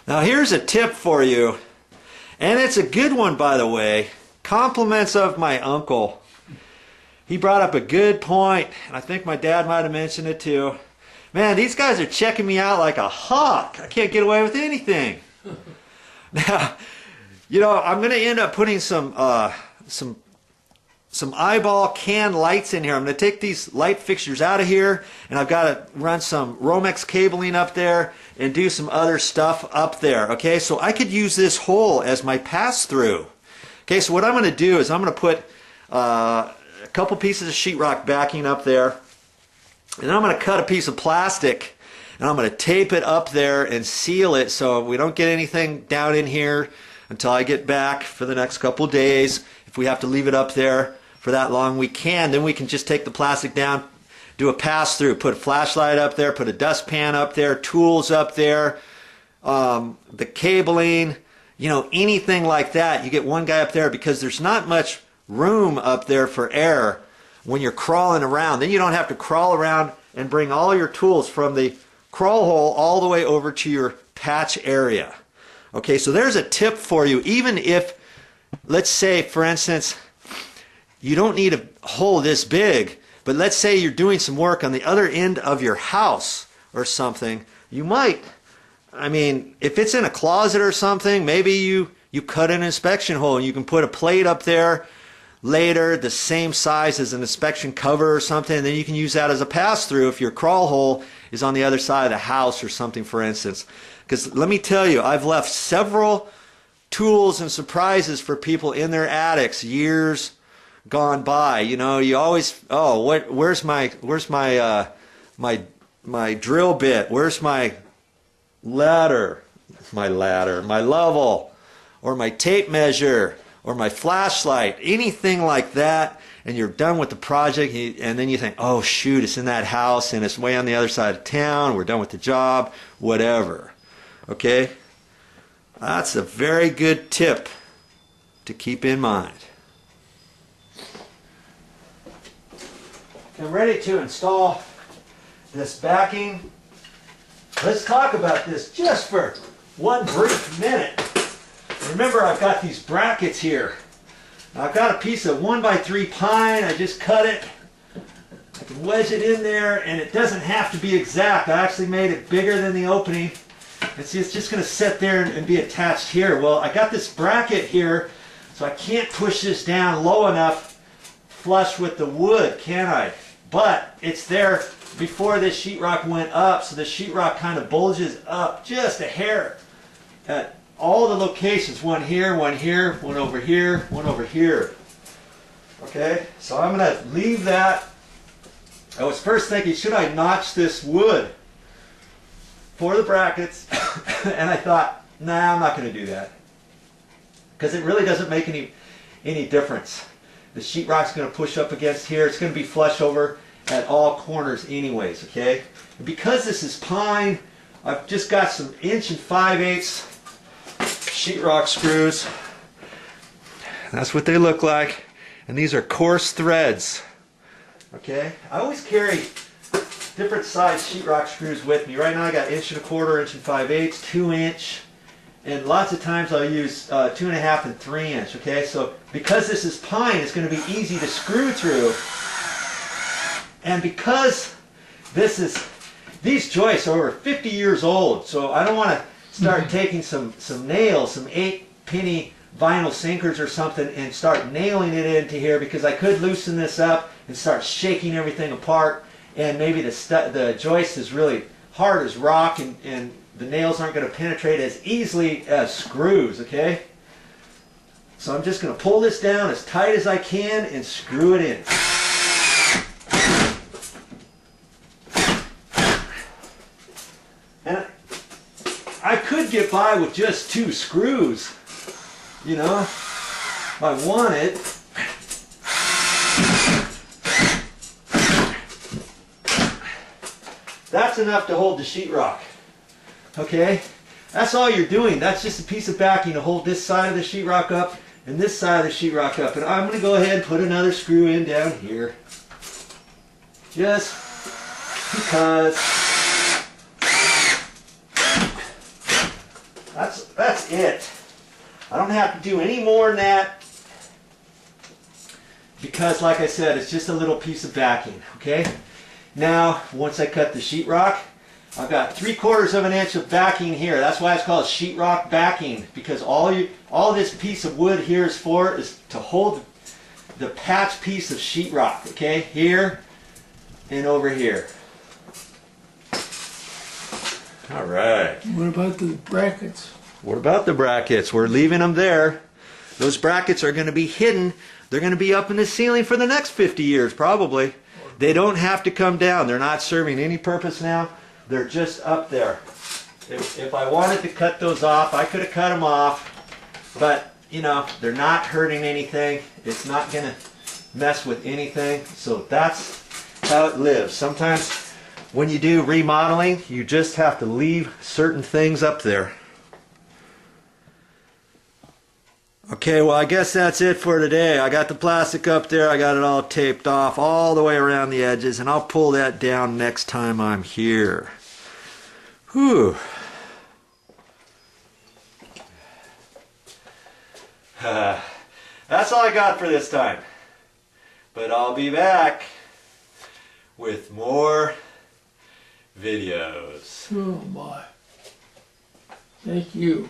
Now here's a tip for you, and it's a good one, by the way. Compliments of my uncle. He brought up a good point, and I think my dad might have mentioned it too. Man, these guys are checking me out like a hawk. I can't get away with anything. Now, you know, I'm going to end up putting some eyeball can lights in here. I'm going to take these light fixtures out of here, and I've got to run some Romex cabling up there and do some other stuff up there. Okay, so I could use this hole as my pass-through. Okay, so what I'm going to do is I'm going to put a couple pieces of sheetrock backing up there, and I'm going to cut a piece of plastic, and I'm going to tape it up there and seal it so we don't get anything down in here until I get back for the next couple days. If we have to leave it up there for that long, we can. Then we can just take the plastic down, do a pass-through, put a flashlight up there, put a dustpan up there, tools up there, the cabling, you know, anything like that. You get one guy up there because there's not much room up there for air when you're crawling around. Then you don't have to crawl around and bring all your tools from the crawl hole all the way over to your patch area. Okay, so there's a tip for you. Even if, let's say, for instance, you don't need a hole this big, but let's say you're doing some work on the other end of your house or something, you might, I mean, if it's in a closet or something, maybe you cut an inspection hole and you can put a plate up there later the same size as an inspection cover or something, and then you can use that as a pass-through if your crawl hole is on the other side of the house or something, for instance. Because let me tell you, I've left several tools and surprises for people in their attics years gone by. You know, you always, oh, where's my drill bit? Where's my ladder, my level, or my tape measure, or my flashlight, anything like that, and you're done with the project, and then you think, oh shoot, it's in that house, and it's way on the other side of town, we're done with the job, whatever. Okay? That's a very good tip to keep in mind. I'm ready to install this backing. Let's talk about this just for one brief minute. Remember, I've got these brackets here. I've got a piece of 1x3 pine. I just cut it. I can wedge it in there, and it doesn't have to be exact. I actually made it bigger than the opening. And see, it's just going to sit there and be attached here. Well, I got this bracket here, so I can't push this down low enough flush with the wood, can I? But it's there before this sheetrock went up, so the sheetrock kind of bulges up just a hair at all the locations. One here, one here, one over here, one over here. Okay, so I'm going to leave that. I was first thinking, should I notch this wood for the brackets? And I thought, nah, I'm not going to do that, because it really doesn't make any difference. The sheetrock's going to push up against here. It's going to be flush over at all corners anyways, okay? And because this is pine, I've just got some 1 5/8" sheetrock screws. That's what they look like. And these are coarse threads. Okay? I always carry different size sheetrock screws with me. Right now I got 1 1/4", 1 5/8", 2 inch, and lots of times I'll use 2 1/2 and 3 inch. Okay? So because this is pine, it's going to be easy to screw through. And because these joists are over 50 years old, so I don't want to start taking some nails, some 8-penny vinyl sinkers or something, and start nailing it into here, because I could loosen this up and start shaking everything apart, and maybe the joist is really hard as rock, and the nails aren't going to penetrate as easily as screws, okay? So I'm just going to pull this down as tight as I can and screw it in. And I could get by with just 2 screws, you know, if I wanted. That's enough to hold the sheetrock. Okay? That's all you're doing. That's just a piece of backing to hold this side of the sheetrock up and this side of the sheetrock up. And I'm going to go ahead and put another screw in down here. Just because That's it. I don't have to do any more than that because, like I said, it's just a little piece of backing, okay? Now, once I cut the sheetrock, I've got 3/4 of an inch of backing here. That's why it's called sheetrock backing, because all this piece of wood here is for is to hold the patch piece of sheetrock, okay? Here and over here. All right. What about the brackets? What about the brackets? We're leaving them there. Those brackets are going to be hidden. They're going to be up in the ceiling for the next 50 years, probably. They don't have to come down. They're not serving any purpose now. They're just up there. If I wanted to cut those off, I could have cut them off. But, you know, they're not hurting anything. It's not going to mess with anything. So that's how it lives. Sometimes when you do remodeling, you just have to leave certain things up there. Okay, well, I guess that's it for today. I got the plastic up there. I got it all taped off all the way around the edges, and I'll pull that down next time I'm here. Whew. That's all I got for this time. But I'll be back with more videos. Oh, boy. Thank you.